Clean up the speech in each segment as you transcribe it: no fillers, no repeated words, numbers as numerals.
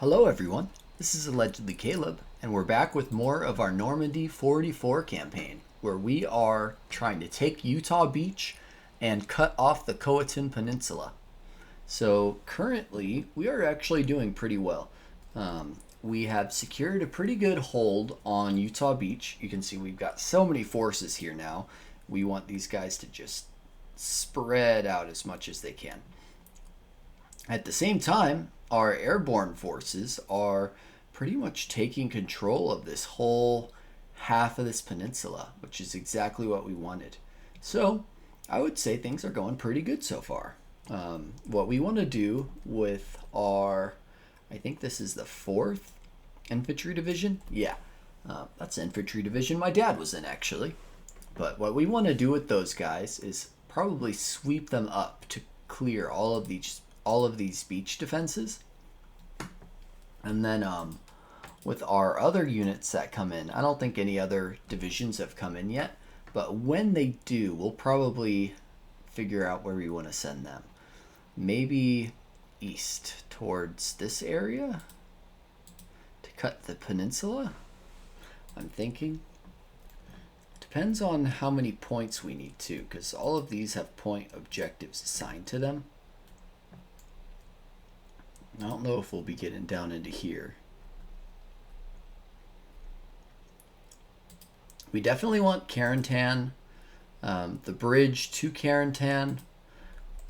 Hello everyone, this is Allegedly Caleb, and we're back with more of our Normandy 44 campaign, where we are trying to take Utah Beach and cut off the Croatan Peninsula. So currently, we are actually doing pretty well. We have secured a pretty good hold on Utah Beach. You can see we've got so many forces here now. We want these guys to just spread out as much as they can. At the same time, our airborne forces are pretty much taking control of this whole half of this peninsula, which is exactly what we wanted. So I would say things are going pretty good so far. What we want to do with our, I think this is the 4th infantry division. Yeah, that's the infantry division my dad was in actually. But what we want to do with those guys is probably sweep them up to clear all of these beach defenses. And then with our other units that come in, I don't think any other divisions have come in yet, but when they do, we'll probably figure out where we want to send them. Maybe east towards this area to cut the peninsula, I'm thinking. Depends on how many points we need to, because all of these have point objectives assigned to them. I don't know if we'll be getting down into here. We definitely want Carentan, the bridge to Carentan,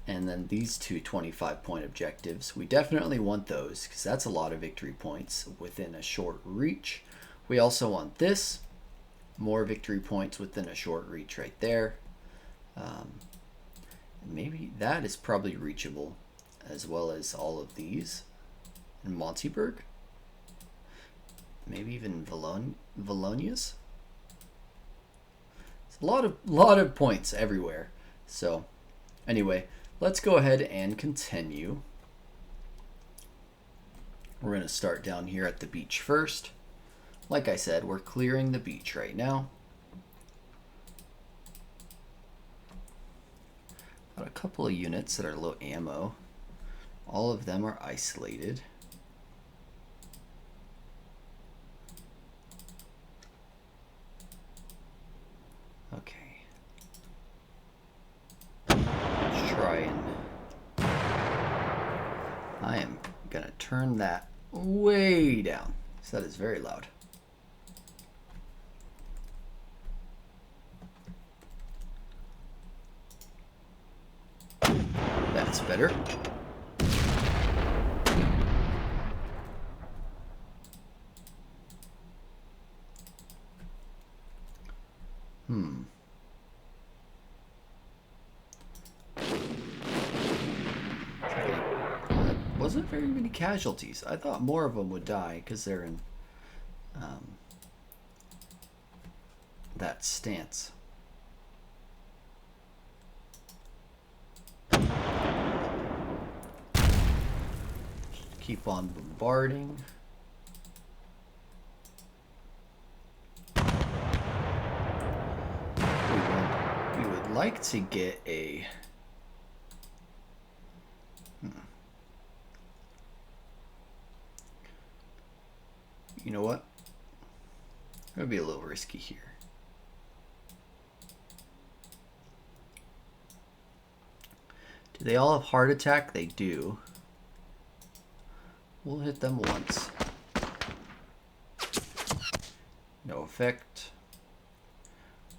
and then these two 25-point objectives. We definitely want those because that's a lot of victory points within a short reach. We also want this, more victory points within a short reach right there. Maybe that is probably reachable, as well as all of these in Montyburg, maybe even Valonius. It's a lot of points everywhere. So anyway, let's go ahead and continue. We're going to start down here at the beach first. Like I said, we're clearing the beach right now. Got a couple of units that are low ammo. All of them are isolated. Okay. Let's try and... I am going to turn that way down. So that is very loud. That's better. Wasn't very many casualties. I thought more of them would die because they're in that stance. Just keep on bombarding. We would like to get a... You know what? It's going to be a little risky here. Do they all have heart attack? They do. We'll hit them once. No effect.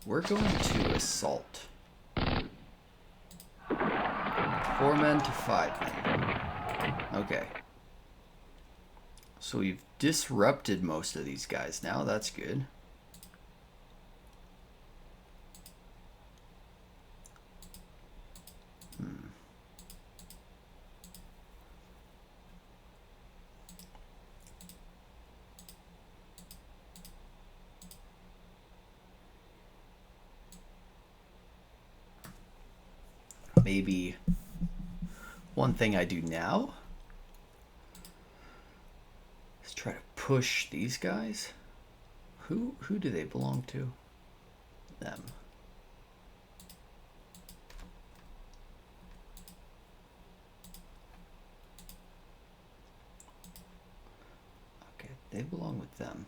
We're going to assault. 4 men to 5 men. Okay. So we've disrupted most of these guys now. That's good. Maybe one thing I do now is try to push these guys. Who do they belong to? Them. They belong with them.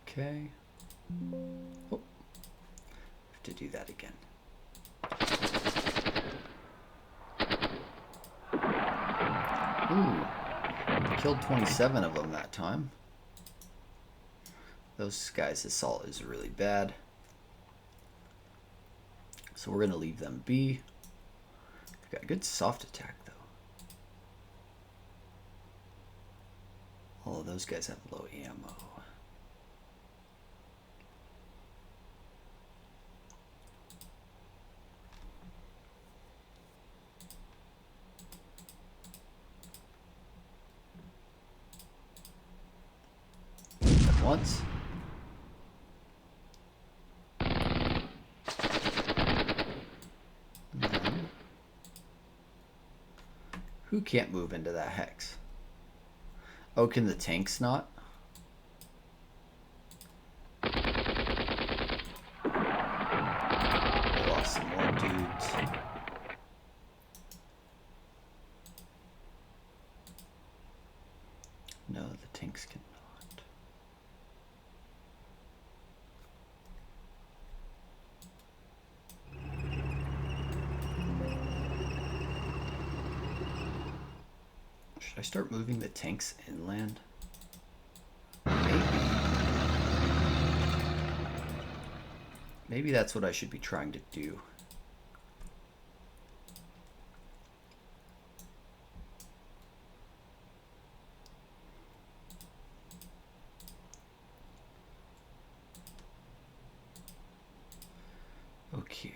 Okay. Oh, have to do that again. Ooh, killed 27 of them that time. Those guys' assault is really bad. So we're going to leave them be. We've got a good soft attack, though. All of those guys have low ammo. At once. Who can't move into that hex? Oh, can the tanks not? Lost some more dudes. No, the tanks cannot. Should I start moving the tanks inland? Maybe that's what I should be trying to do. Okay.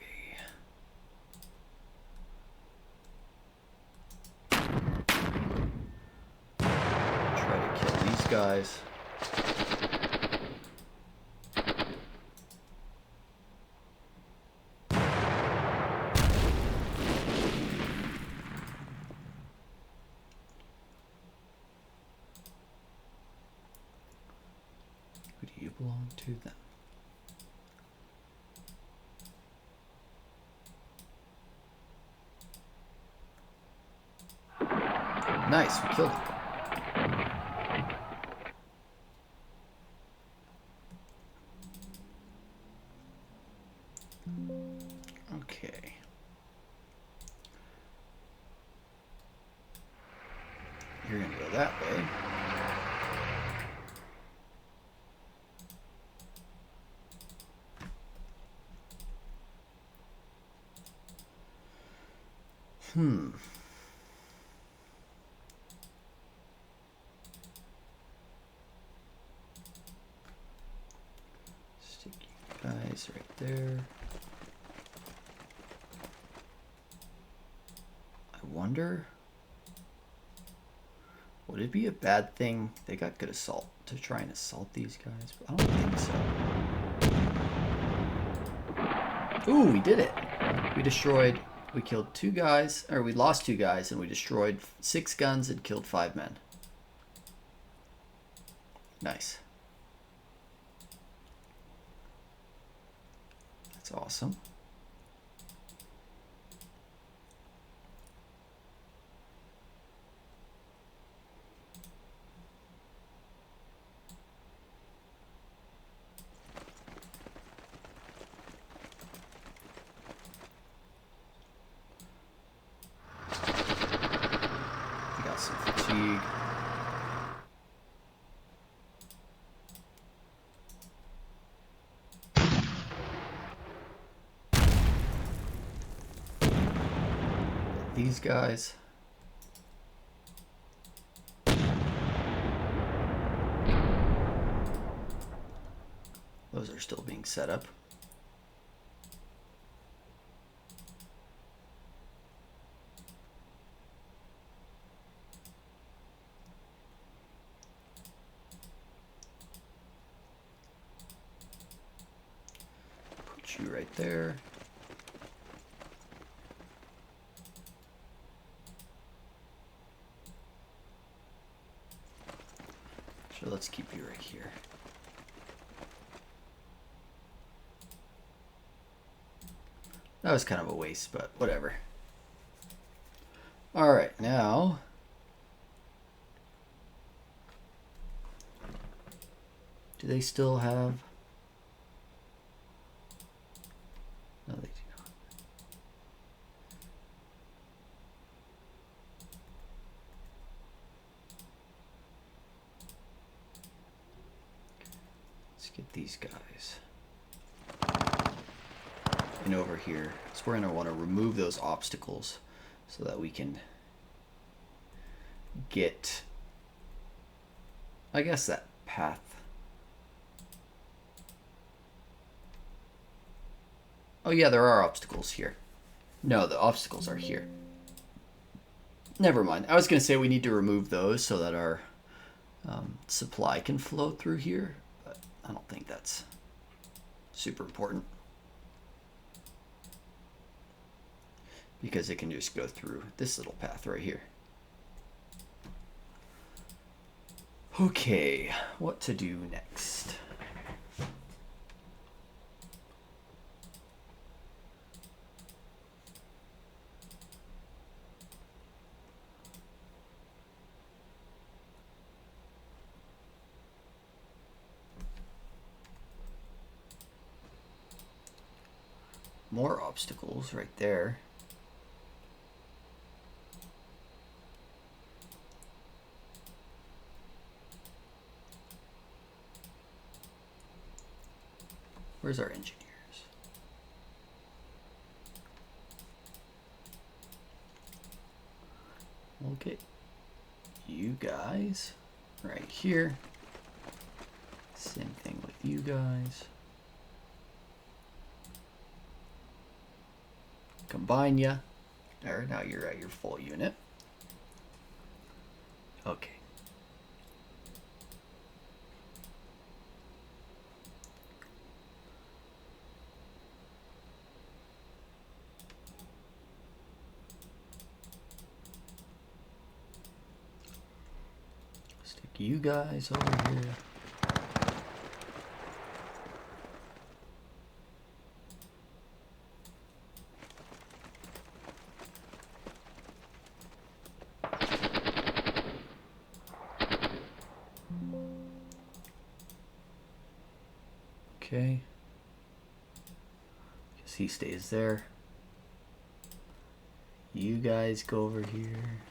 Try to kill these guys. Who do you belong to then? Nice, we killed it. Okay. You're gonna go that way. Stick you guys right there. I wonder, would it be a bad thing? They got good assault to try and assault these guys, but I don't think so. Ooh, we did it. We killed 2 guys, or we lost 2 guys, and we destroyed 6 guns and killed 5 men. Nice. That's awesome. Some fatigue. These guys. Those are still being set up. You right there. So let's keep you right here. That was kind of a waste, but whatever. All right, now do they still have? No, they do not. Let's get these guys. And over here, so we're going to want to remove those obstacles so that we can get, I guess, that path. Oh yeah, there are obstacles here. No, the obstacles are here. Never mind. I was going to say we need to remove those so that our supply can flow through here, but I don't think that's super important. Because it can just go through this little path right here. Okay, what to do next? More obstacles right there. Where's our engineers? Okay, you guys right here. Same thing with you guys. Combine ya. There, now you're at your full unit. Okay. Stick you guys over here. Okay. Guess he stays there. You guys go over here.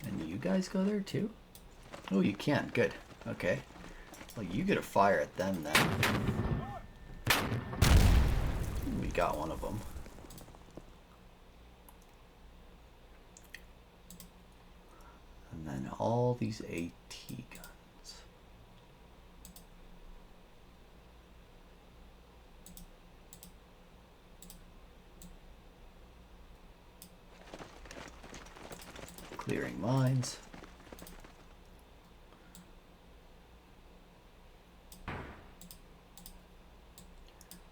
Can you guys go there too? Oh, you can. Good. Okay. Well, you get a fire at them then. We got one of them. And then all these AT guns. Clearing mines.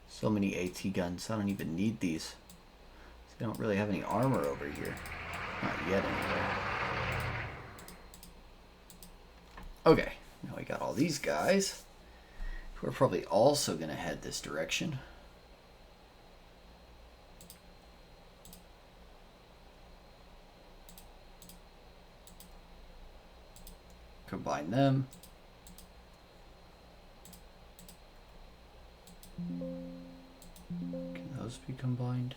So many AT guns. I don't even need these. They don't really have any armor over here. Not yet, anyway. Okay, now we got all these guys. We're probably also going to head this direction. Combine them. Can those be combined?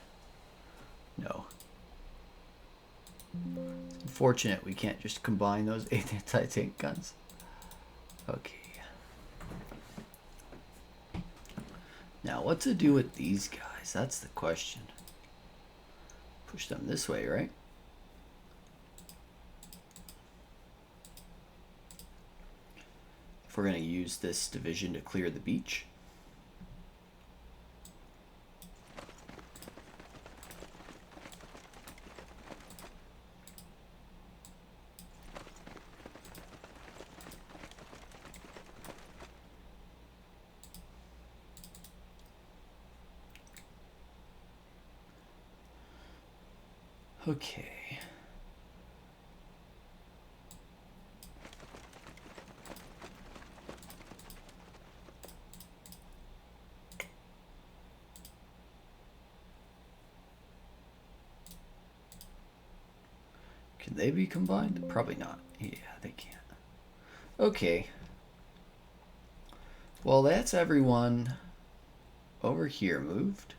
No. It's unfortunate we can't just combine those anti-tank guns. Okay. Now what to do with these guys? That's the question. Push them this way, right? If we're going to use this division to clear the beach. Okay. Can they be combined? Probably not. Yeah, they can't. Okay. Well, that's everyone over here moved.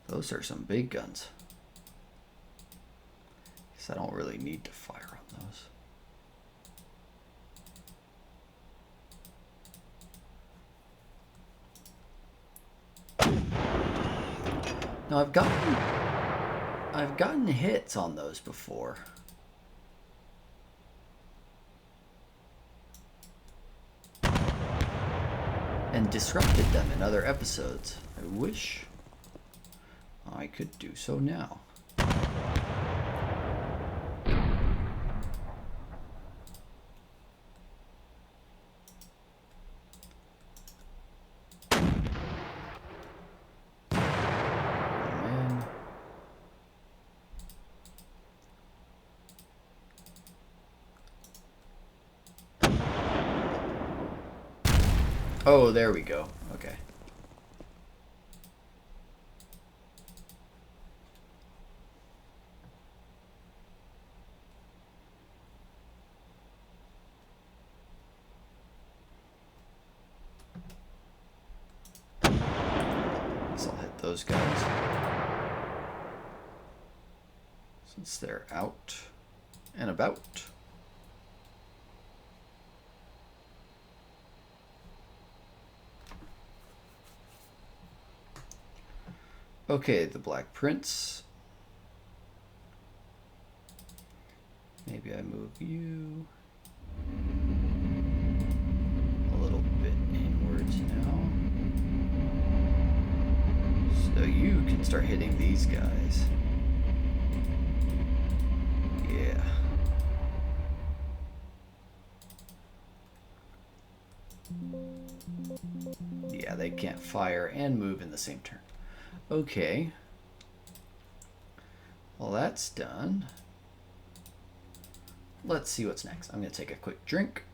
Those are some big guns. Guess I don't really need to fire on those. Now I've gotten hits on those before. And disrupted them in other episodes. I wish I could do so now. Oh, there we go. Okay. So I'll hit those guys. Since they're out and about. Okay, the Black Prince. Maybe I move you a little bit inwards now. So you can start hitting these guys. Yeah. Yeah, they can't fire and move in the same turn. Okay. Well, that's done. Let's see what's next. I'm going to take a quick drink.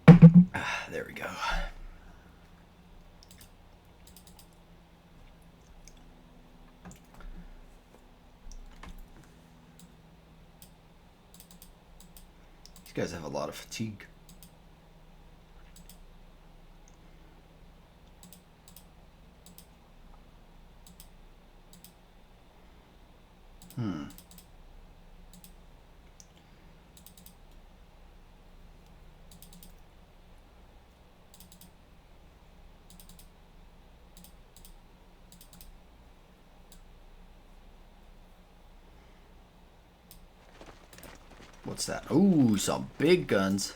There we go. These guys have a lot of fatigue. What's that? Ooh, some big guns.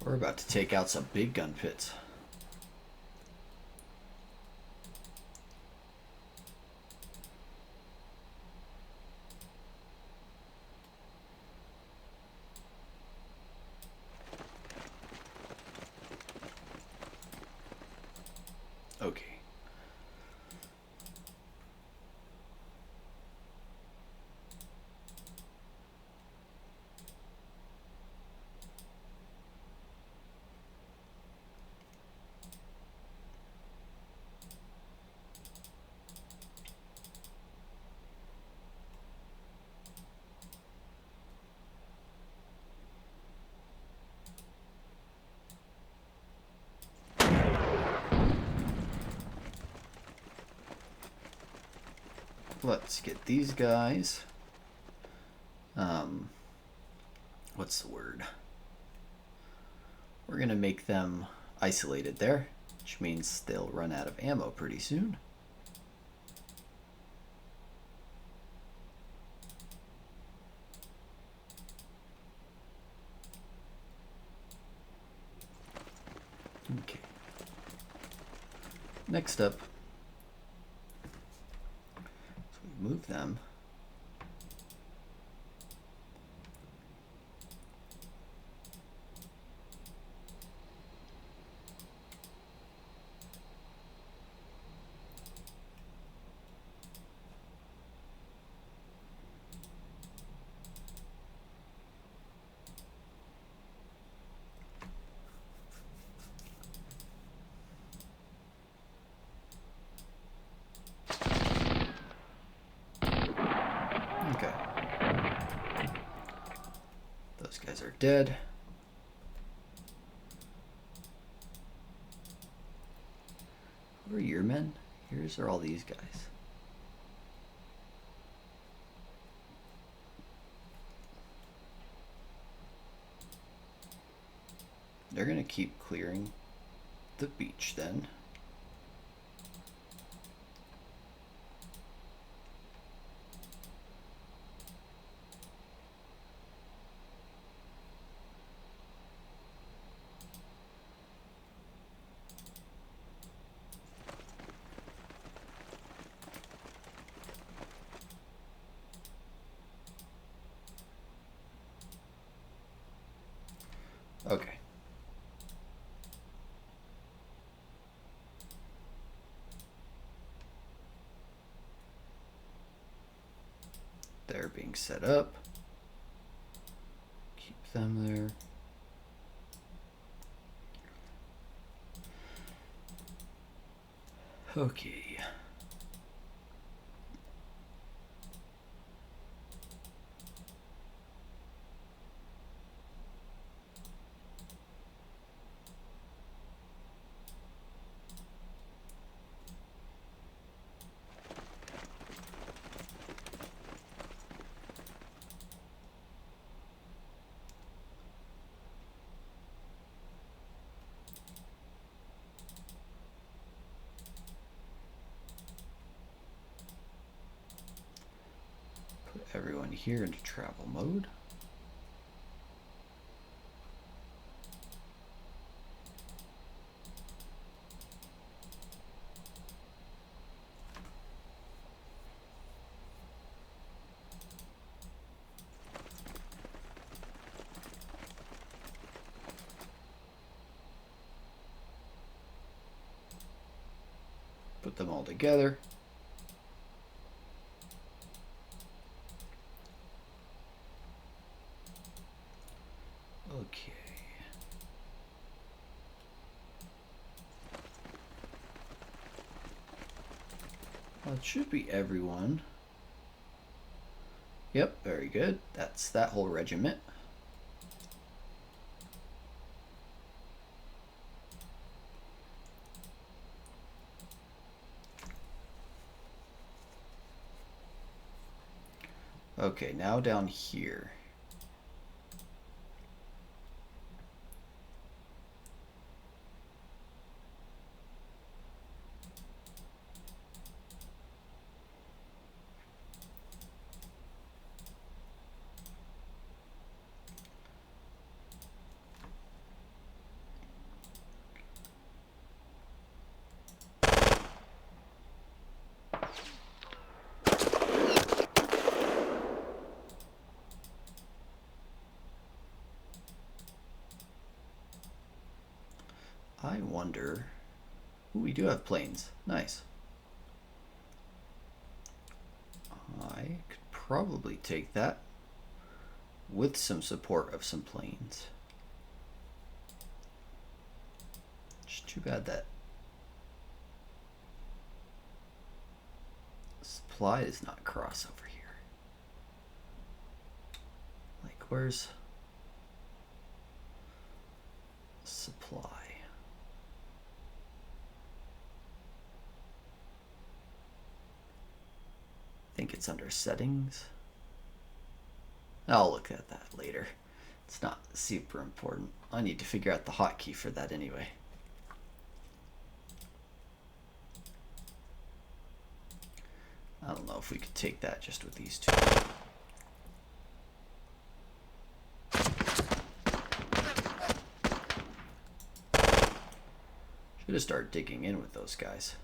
We're about to take out some big gun pits. Okay. Let's get these guys. what's the word? We're going to make them isolated there, which means they'll run out of ammo pretty soon. Okay. Next up, so we move them. Okay. Those guys are dead. Who are your men? Yours are all these guys. They're gonna keep clearing the beach then. Okay. They're being set up. Keep them there. Okay. Everyone here into travel mode. Put them all together. Okay. Well, it should be everyone. Yep, very good. That's that whole regiment. Okay, now down here. I wonder. Ooh, we do have planes. Nice. I could probably take that with some support of some planes. Just too bad that supply does not cross over here. Like, where's supply? I think it's under settings. I'll look at that later. It's not super important. I need to figure out the hotkey for that anyway. I don't know if we could take that just with these two. Should have started digging in with those guys.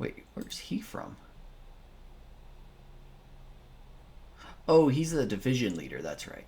Wait, where's he from? Oh, he's the division leader, that's right.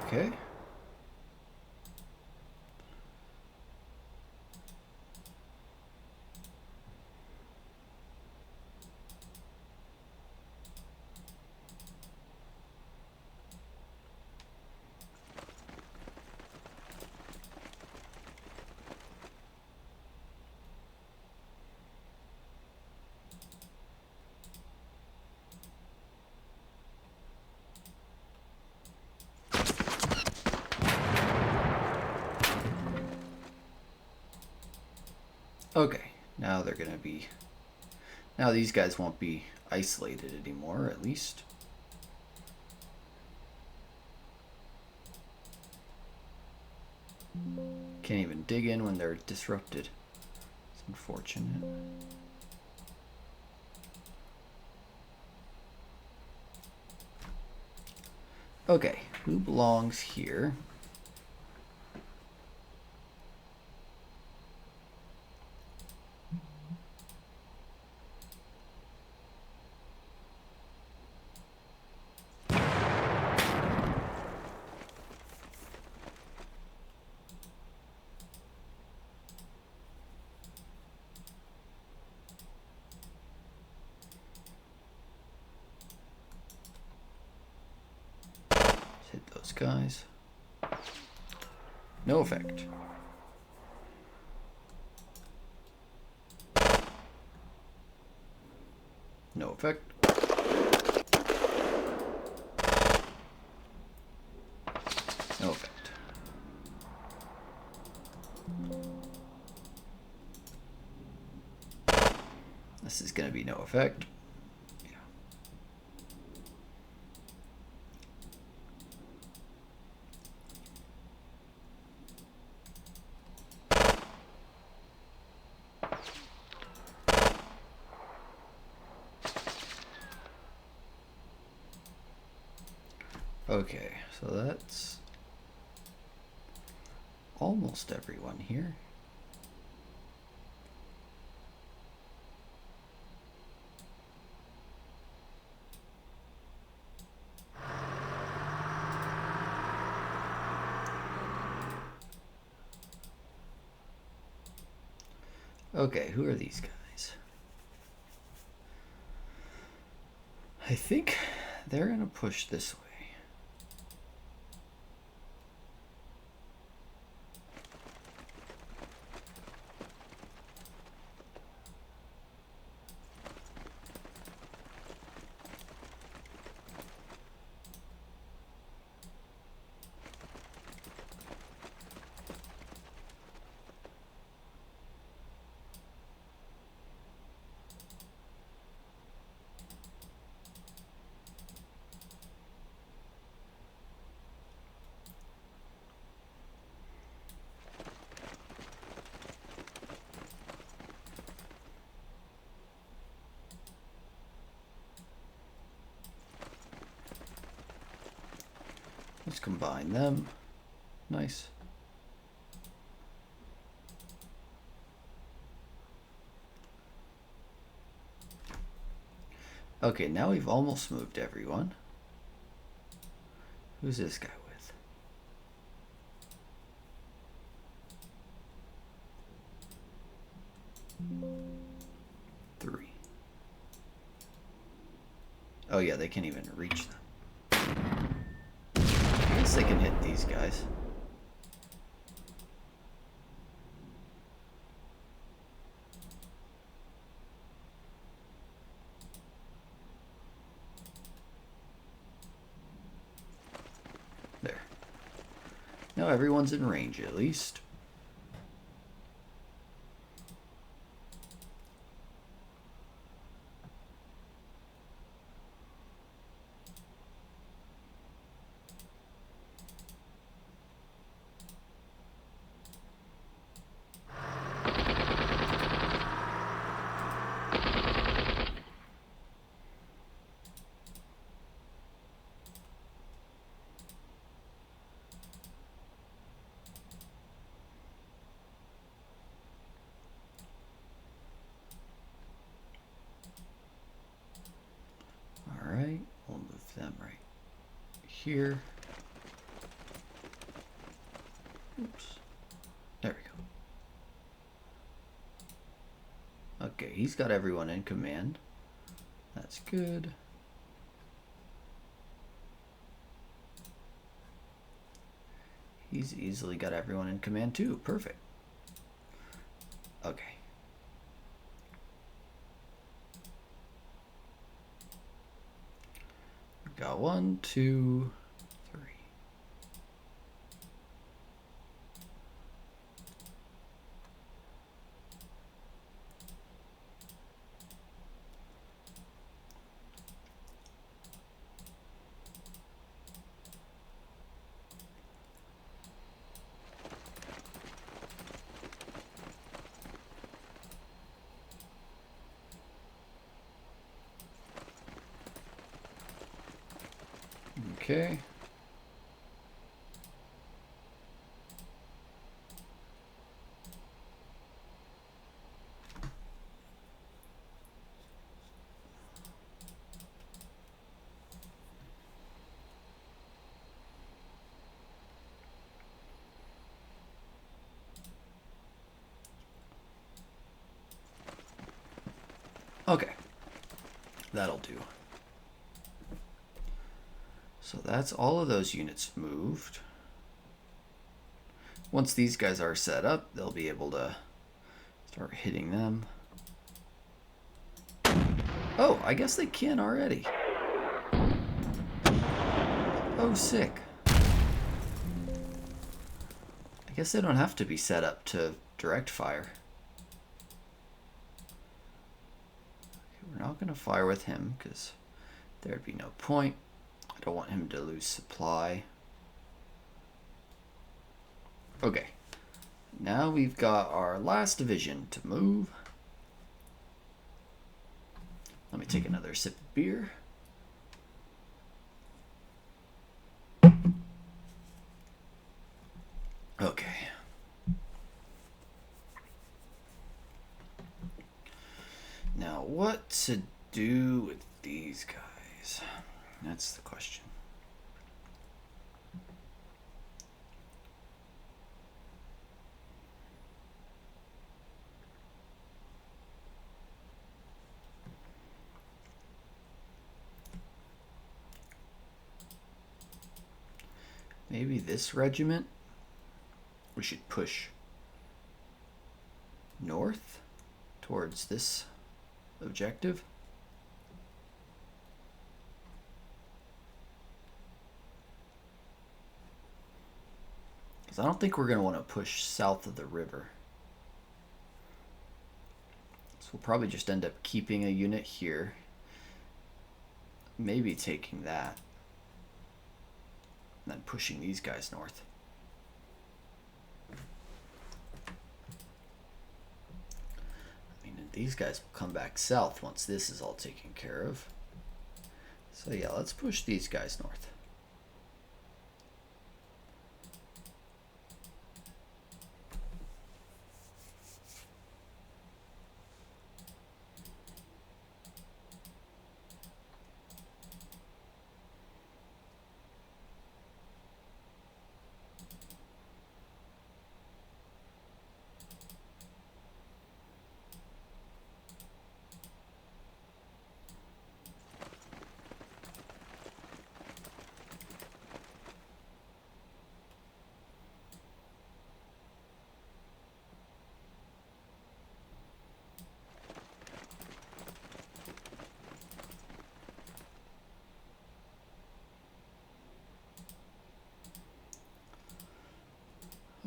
Okay. Okay, now they're gonna be... Now these guys won't be isolated anymore, at least. Can't even dig in when they're disrupted. It's unfortunate. Okay, who belongs here? Hit those guys. No effect. No effect. No effect. This is going to be no effect. Okay, so that's almost everyone here. Okay, who are these guys? I think they're gonna push this way. Let's combine them. Nice. Okay, now we've almost moved everyone. Who's this guy with? Three. Oh yeah, they can't even reach them. I guess they can hit these guys. There. Now everyone's in range at least. Alright, we'll move them right here. Oops. There we go. Okay, he's got everyone in command. That's good. He's easily got everyone in command too. Perfect. Okay. Got 1, 2, 3. Okay. Okay. That'll do. So that's all of those units moved. Once these guys are set up, they'll be able to start hitting them. Oh, I guess they can already. Oh, sick. I guess they don't have to be set up to direct fire. Okay, we're not going to fire with him because there'd be no point. I don't want him to lose supply. Okay, now we've got our last division to move. Let me take another sip of beer. Okay. Now what to do with these guys? That's the question. maybe this regiment, we should push north towards this objective. Because I don't think we're going to want to push south of the river. So we'll probably just end up keeping a unit here. Maybe taking that. And then pushing these guys north. I mean, these guys will come back south once this is all taken care of. So yeah, let's push these guys north.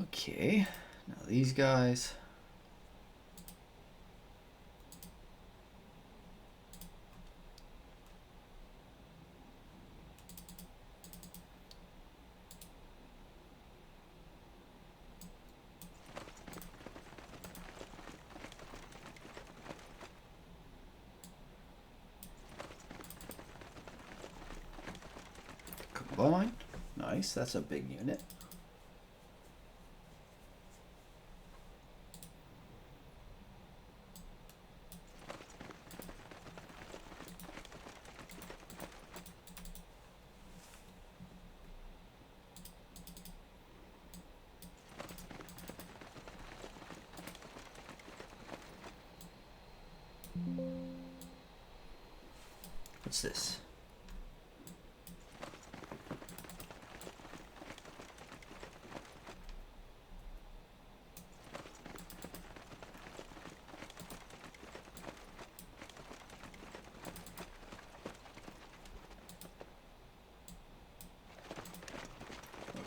Okay, now these guys. Combine. Nice, that's a big unit. What's this?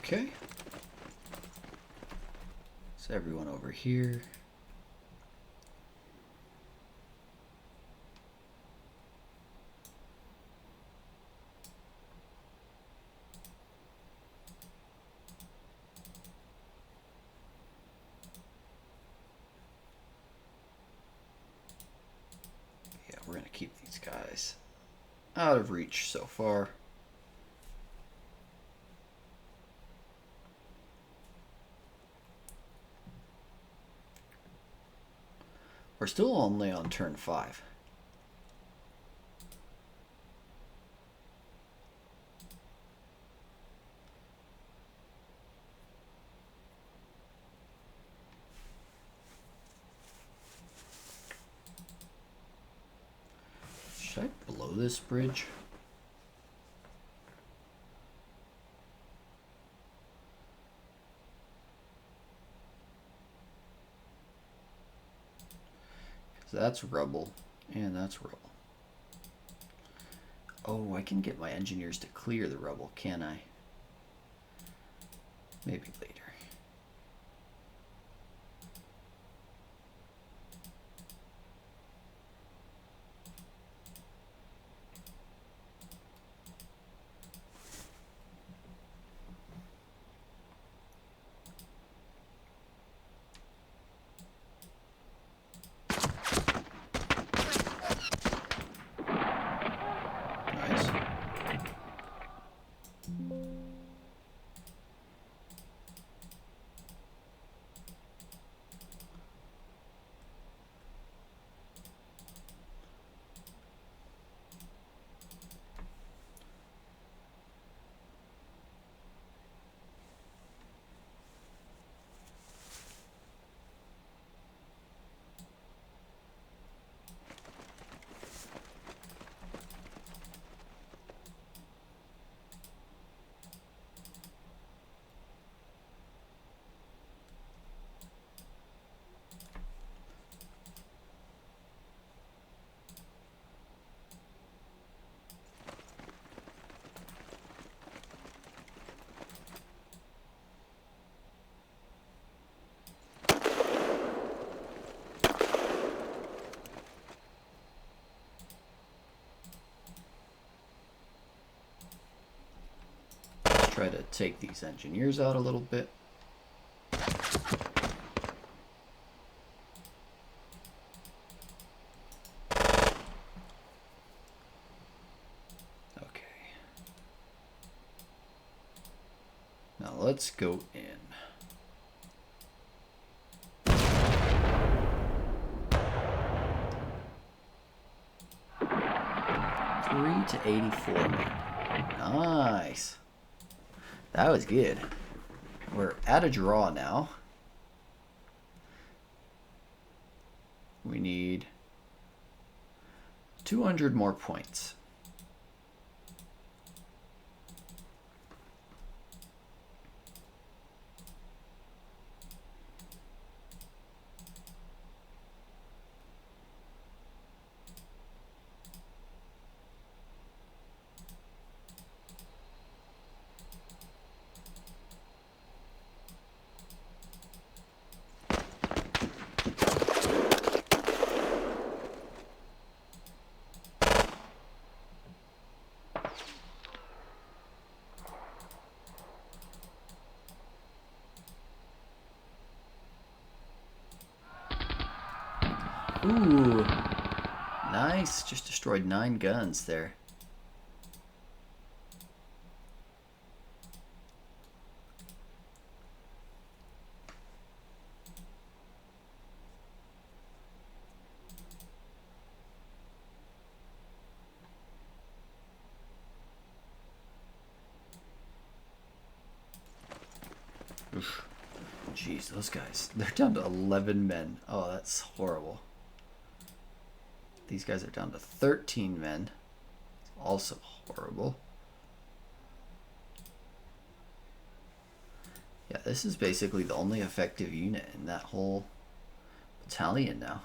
Okay. So everyone over here. Yeah, we're going to keep these guys out of reach so far. We're still only on turn 5. Should I blow this bridge? That's rubble, and that's rubble. Oh, I can get my engineers to clear the rubble, can I? Maybe later. try to take these engineers out a little bit. Okay. Now let's go in. 3 to 84 men. Nice. That was good. We're at a draw now. We need 200 more points. Ooh, nice. Just destroyed 9 guns there. Oof. Jeez, those guys, they're down to 11 men. Oh, that's horrible. These guys are down to 13 men. Also horrible. Yeah, this is basically the only effective unit in that whole battalion now.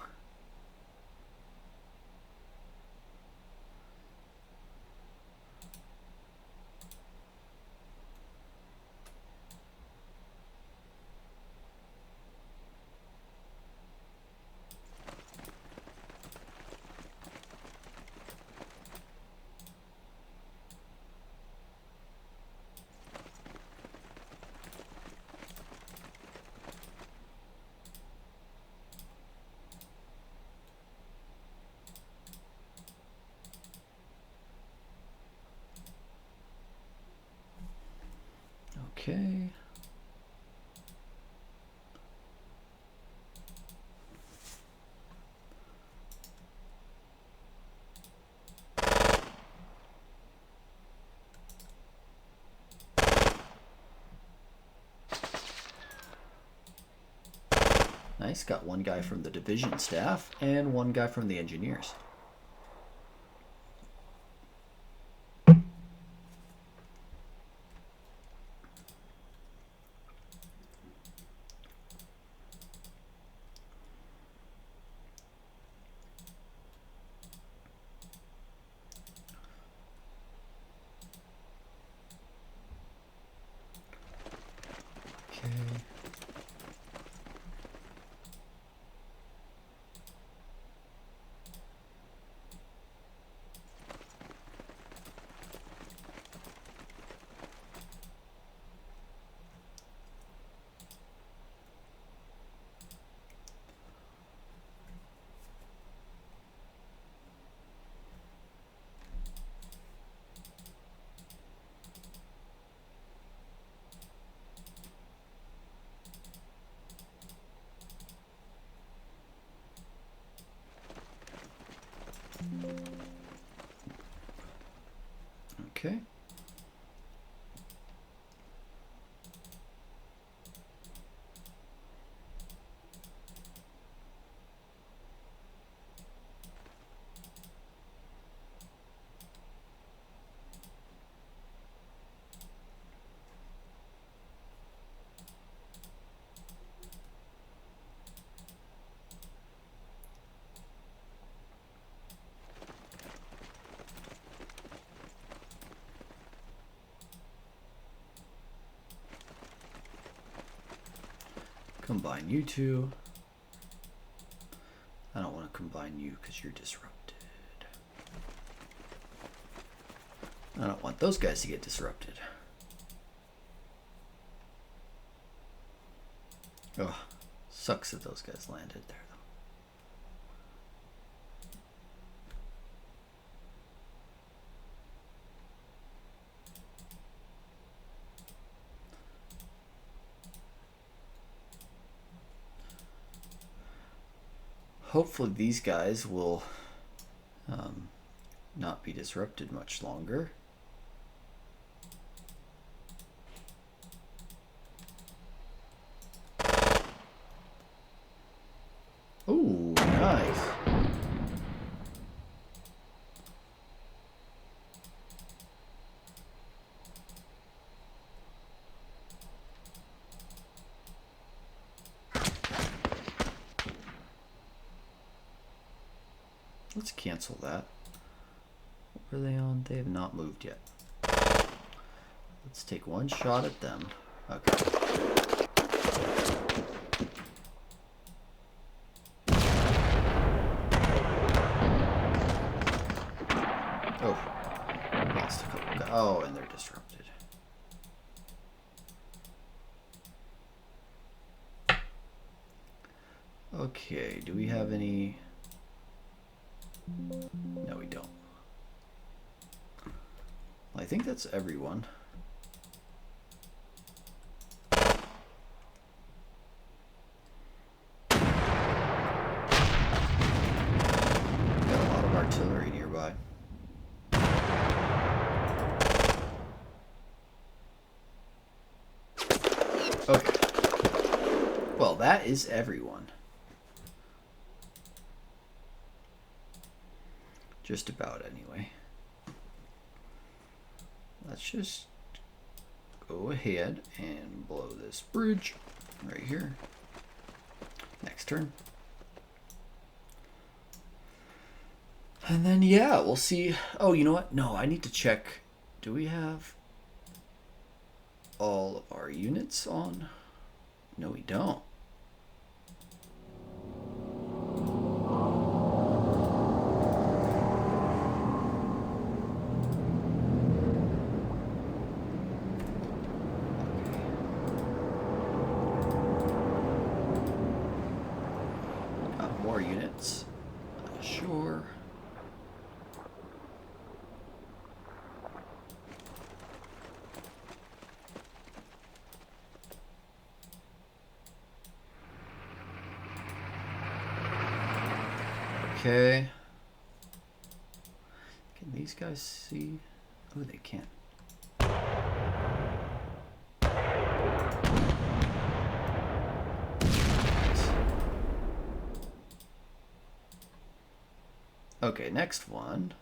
Okay. Nice, got one guy from the division staff and one guy from the engineers. Okay. Combine you two. I don't want to combine you because you're disrupted. I don't want those guys to get disrupted. Ugh, sucks that those guys landed there, though. Hopefully these guys will not be disrupted much longer. Oh, nice. Let's cancel that. What were they on? They have not moved yet. Let's take one shot at them. Okay. Oh, lost a couple guys. Oh, and they're disrupted. Okay, do we have any? No, we don't. Well, I think that's everyone. Got a lot of artillery nearby. Okay. Well, that is everyone. Just about, anyway. Let's just go ahead and blow this bridge right here. Next turn. And then, yeah, we'll see. Oh, you know what? No, I need to check. Do we have all of our units on? No, we don't. More units. Sure. Okay. Can these guys see? Oh, they can't. Okay, next one.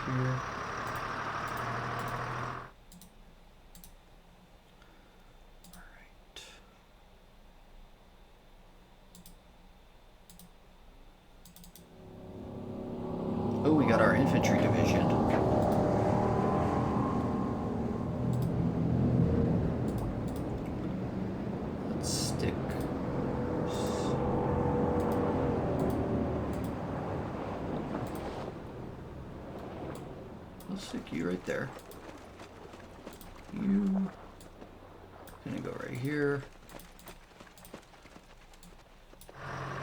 Here. Oh, we got our infantry division. Let's stick. I'll stick you right there. You gonna go right here.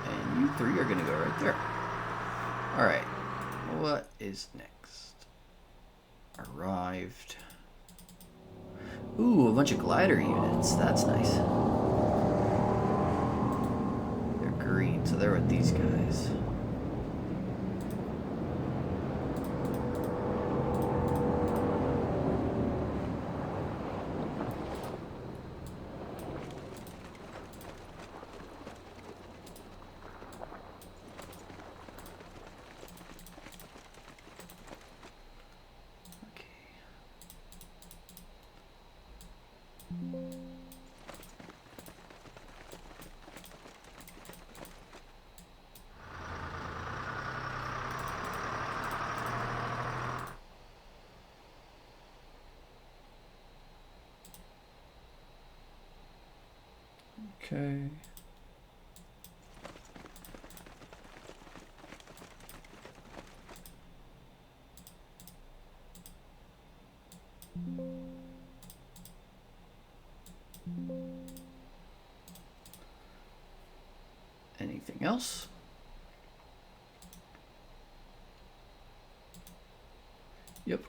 And you three are gonna go right there. Alright. What is next? Arrived. Ooh, a bunch of glider units. That's nice. They're green, so they're with these guys. Okay. Anything else? Yep.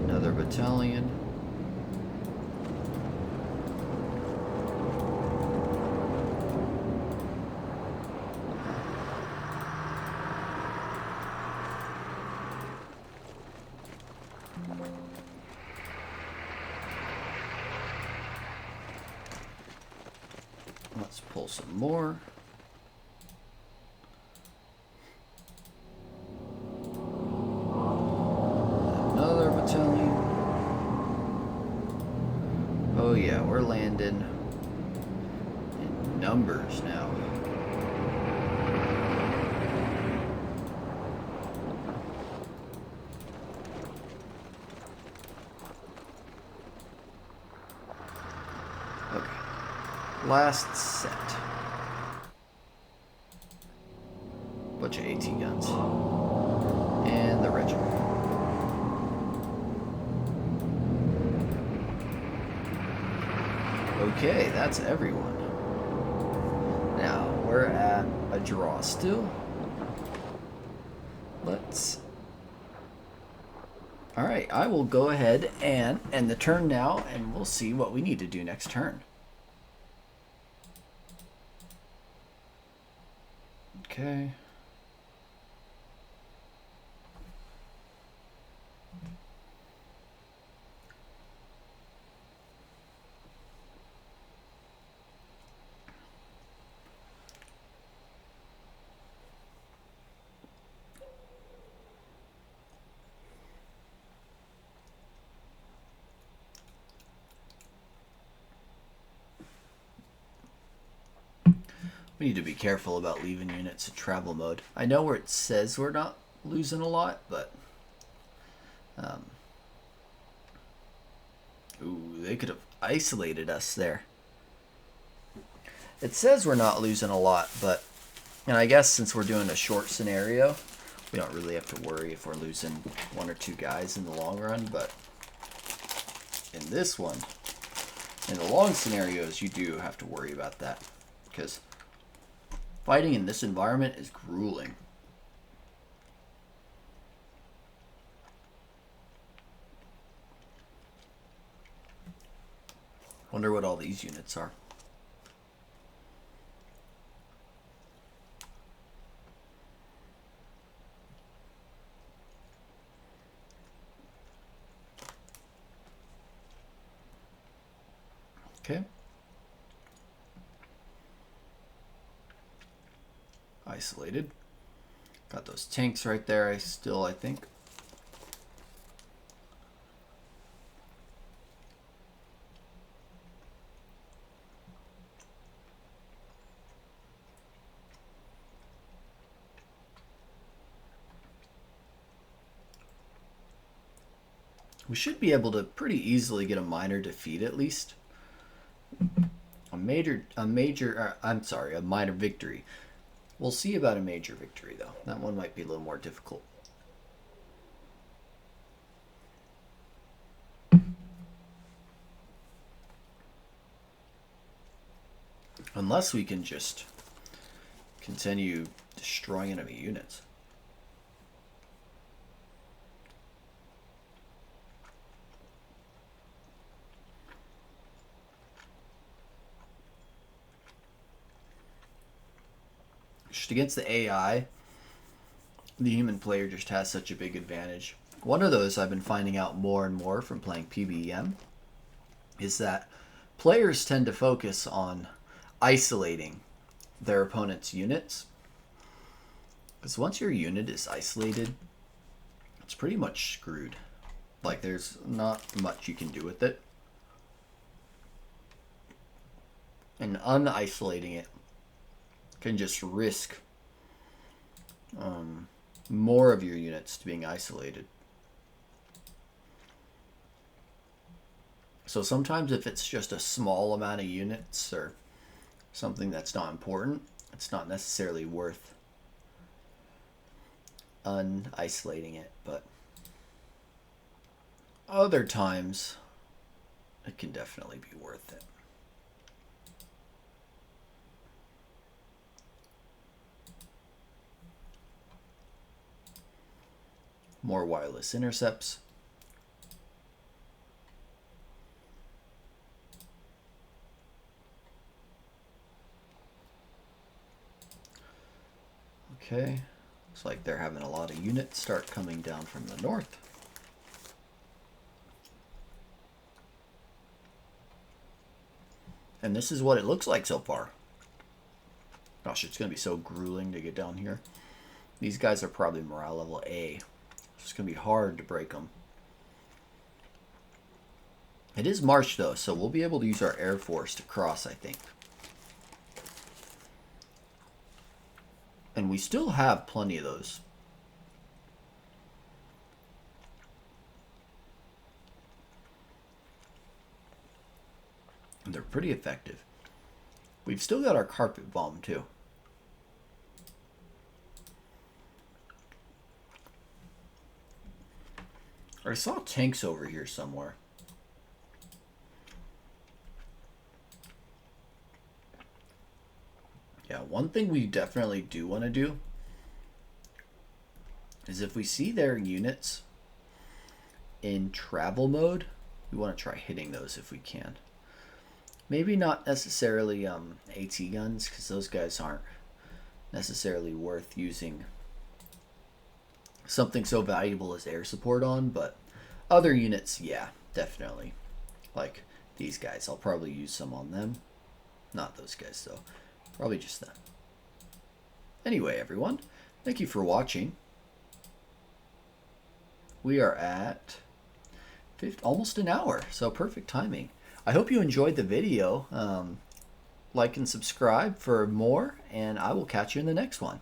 Another battalion. Let's pull some more. Another battalion. Oh yeah, we're landing in numbers now. Okay. Last set. Bunch of AT guns. And the regiment. Okay, that's everyone. Now, we're at a draw still. Let's... Alright, I will go ahead and end the turn now, and we'll see what we need to do next turn. Okay. We need to be careful about leaving units in travel mode. I know where it says we're not losing a lot, but... ooh, they could have isolated us there. It says we're not losing a lot, but... And I guess since we're doing a short scenario, we don't really have to worry if we're losing one or two guys in the long run, but... in this one, in the long scenarios, you do have to worry about that. Because... fighting in this environment is grueling. Wonder what all these units are. Okay. Isolated. Got those tanks right there. I think. We should be able to pretty easily get a minor defeat at least. A minor victory. We'll see about a major victory, though. That one might be a little more difficult. Unless we can just continue destroying enemy units. Just against the AI, the human player just has such a big advantage. One of those I've been finding out more and more from playing PBEM is that players tend to focus on isolating their opponent's units. Because once your unit is isolated, it's pretty much screwed. Like, there's not much you can do with it. And unisolating it can just risk more of your units being isolated. So sometimes if it's just a small amount of units or something that's not important, it's not necessarily worth unisolating it, but other times it can definitely be worth it. More wireless intercepts. Okay, looks like they're having a lot of units start coming down from the north. And this is what it looks like so far. Gosh, it's going to be so grueling to get down here. These guys are probably morale level A. It's going to be hard to break them. It is March though, so we'll be able to use our Air Force to cross, I think. And we still have plenty of those. And they're pretty effective. We've still got our carpet bomb too. I saw tanks over here somewhere. Yeah, one thing we definitely do want to do is if we see their units in travel mode, we want to try hitting those if we can. Maybe not necessarily AT guns, because those guys aren't necessarily worth using something so valuable as air support on, but other units, yeah, definitely. Like these guys, I'll probably use some on them. Not those guys though, probably just them. Anyway, everyone, thank you for watching. We are at almost an hour, so perfect timing. I hope you enjoyed the video. Like and subscribe for more, and I will catch you in the next one.